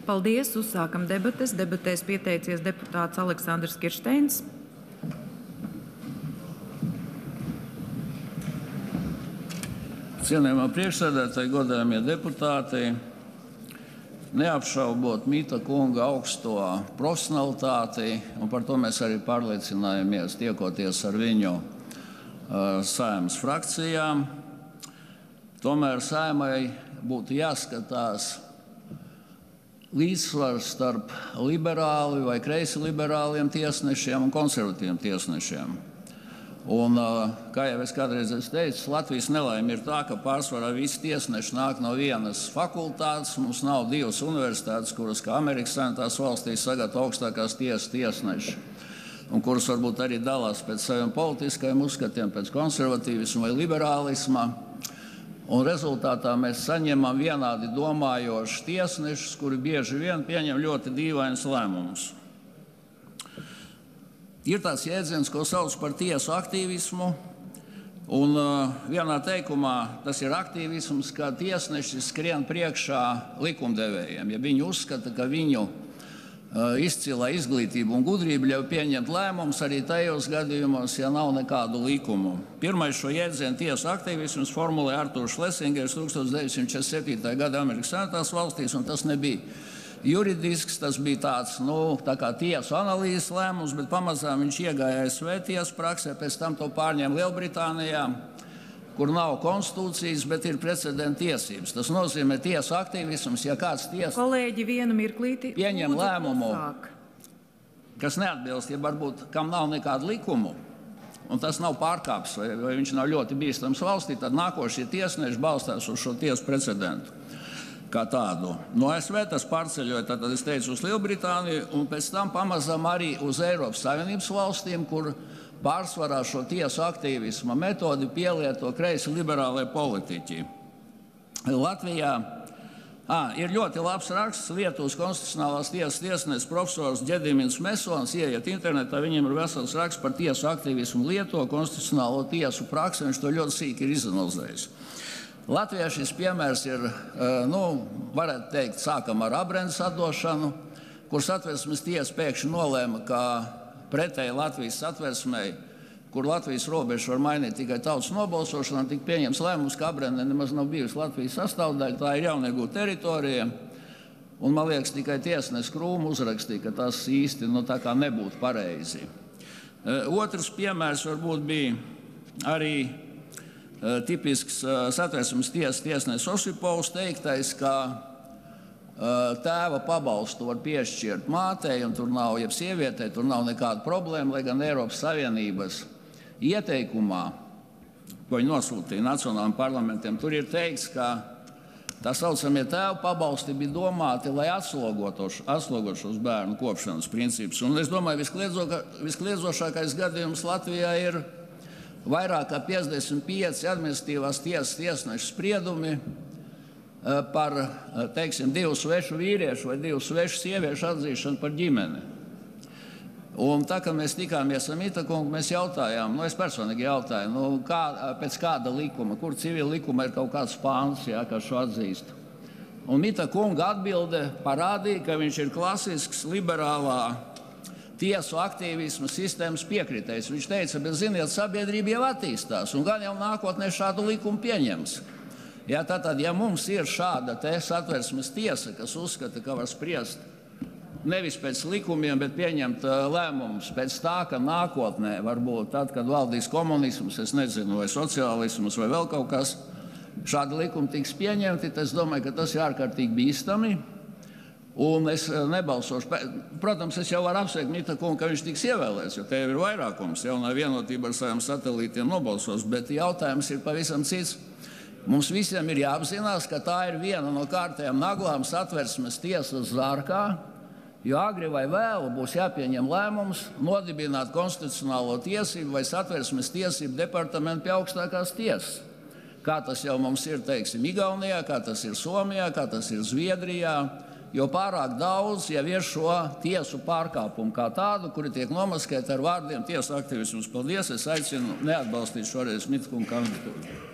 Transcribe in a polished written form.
Paldies, uzsākam debates. Debatēs pieteicies deputāts Aleksandrs Kirsteins. Cienījamā priekšsēdētāji, godājamie deputāti, neapšaubot Mita kunga augsto profesionalitāti, un par to mēs arī pārliecinājāmies tiekoties ar viņu Saeimas frakcijām, tomēr Saeimai būtu jāskatās līdzsvars starp liberāli vai kreisi liberāliem tiesnešiem un konservatīviem tiesnešiem. Un, kā jau es kādreiz teicu, Latvijas nelaime ir tā, ka pārsvarā visi tiesneši nāk no vienas fakultātes. Mums nav divas universitātes, kuras, kā Amerikas Savienotās valstīs, sagatavo augstākās tiesas tiesneši, un kuras varbūt arī dalās pēc saviem politiskajiem uzskatiem, pēc konservatīvisma vai liberālisma. Un rezultātā mēs saņemam vienādi domājošus tiesnešus, kuri bieži vien pieņem ļoti dīvainus lēmumus. Ir tāds jēdziens, ko sauc par tiesu aktīvismu, un vienā teikumā tas ir aktīvisms, ka tiesneši skrien priekšā likumdevējiem. Ja viņi uzskata, ka viņu izcilā izglītība un gudrība ļauj pieņemt lēmumus arī tajos gadījumos, ja nav nekādu likumu. Pirmais šo jēdzienu tiesu aktīvisms formulēja Artūrs Šlesingers 1947. gada Amerikas Savienotās valstīs, un tas nebija juridisks, tas bija tāds, tā kā tiesu analīzes lēmums, bet pamazām viņš iegāja ASV tiesu praksē, pēc tam to pārņēma Lielbritānijā, kur nav konstitūcijas, bet ir precedenta tiesības. Tas nozīmē tiesu aktīvisms, ja kāds Kolēģi, vienu mirklīti, pieņem lēmumu, kas neatbilst, ja varbūt kam nav nekādu likumu, un tas nav pārkāps, vai viņš nav ļoti bīstams valstī, tad nākošie tiesneši balstās uz šo tiesu precedentu kā tādu. No ASV tas pārceļoja, tad es teicu, uz Lielbritāniju, un pēc tam pamazām arī uz Eiropas Savienības valstīm, kur pārsvarā šo tiesu aktīvisma metodi pielieto kreisi liberālie politiķi. Latvijā ir ļoti labs raksts Lietuvas konstitucionālās tiesas tiesnesis profesors Ģedimins Mesons. Ieiet internetā, viņiem ir vesels raksts par tiesu aktīvismu Lietuvu, konstitucionālo tiesu praksi, viņš to ļoti sīki ir izanalizējis. Latvijā šis piemērs ir, varētu teikt, sākam ar Abrenes atdošanu, kur Satversmes tiesa pēkšņi nolēma, ka pretēji Latvijas satversmei, kur Latvijas robežu var mainīt tikai tautas nobalsošana, tika pieņems lēmums, ka Abrene nemaz nav bijusi Latvijas sastāvdaļa, tā ir jauniegūta teritorija. Un, man liekas, tikai tiesnesis Krūma uzrakstīja, ka tas īsti tā kā nebūtu pareizi. Otrs piemērs varbūt bija arī tipisks Satversmes tiesas tiesnesis Osipovs teiktais, ka tēva pabalstu var piešķirt mātei, un tur nav, jeb sievietei, tur nav nekāda problēma, lai gan Eiropas Savienības ieteikumā, ko viņi nosūtīja nacionālajiem parlamentiem, tur ir teikts, ka tā saucamie tēva pabalsti bija domāti, lai atslogotu šos bērnu kopšanas principus. Un es domāju, viskliedzošākais gadījums Latvijā ir vairāk kā 55 administratīvās tiesas tiesnešu spriedumi par, teiksim, divu svešu vīriešu vai divu svešu sieviešu atzīšanu par ģimeni. Un tā, kad mēs tikāmies ar Mita kungu, mēs jautājām, es personīgi jautāju, pēc kāda likuma, kur civila likuma ir kaut kāds pāns, kas šo atzīst. Un Mita kunga atbilde parādīja, ka viņš ir klasisks liberālā tiesu aktīvisma sistēmas piekritējs. Viņš teica, bet ziniet, sabiedrība jau attīstās, un gan jau nākotnē šādu likumu pieņems. Tātad, ja mums ir šāda Satversmes tiesa, kas uzskata, ka var spriest nevis pēc likumiem, bet pieņemt lēmumus pēc tā, ka nākotnē, varbūt tad, kad valdīs komunisms, es nezinu, vai sociālisms, vai vēl kaut kas, šādi likumi tiks pieņemti, tad es domāju, ka tas ir ārkārtīgi bīstami. Un es nebalsošu. Protams, es jau varu apsveikt Mita kungu, ka viņš tiks ievēlēts, jo te ir vairākums. Jaunā vienotība ar saviem satelītiem nobalsos, bet jautājums ir pavisam cits. Mums visiem ir jāapzinās, ka tā ir viena no kārtējām naglām Satversmes tiesas zārkā, jo agri vai vēlu būs jāpieņem lēmums nodibināt konstitucionālo tiesību vai Satversmes tiesību departamentu pie augstākās tiesas. Kā tas jau mums ir, teiksim, Igaunijā, kā tas ir Somijā, kā tas ir Zviedrijā, jo pārāk daudz jau ir šo tiesu pārkāpumu kā tādu, kuri tiek nomaskēti ar vārdiem tiesu aktīvisms. Paldies, es aicinu neatbalstīt šoreiz Mita kunga kandidatūru.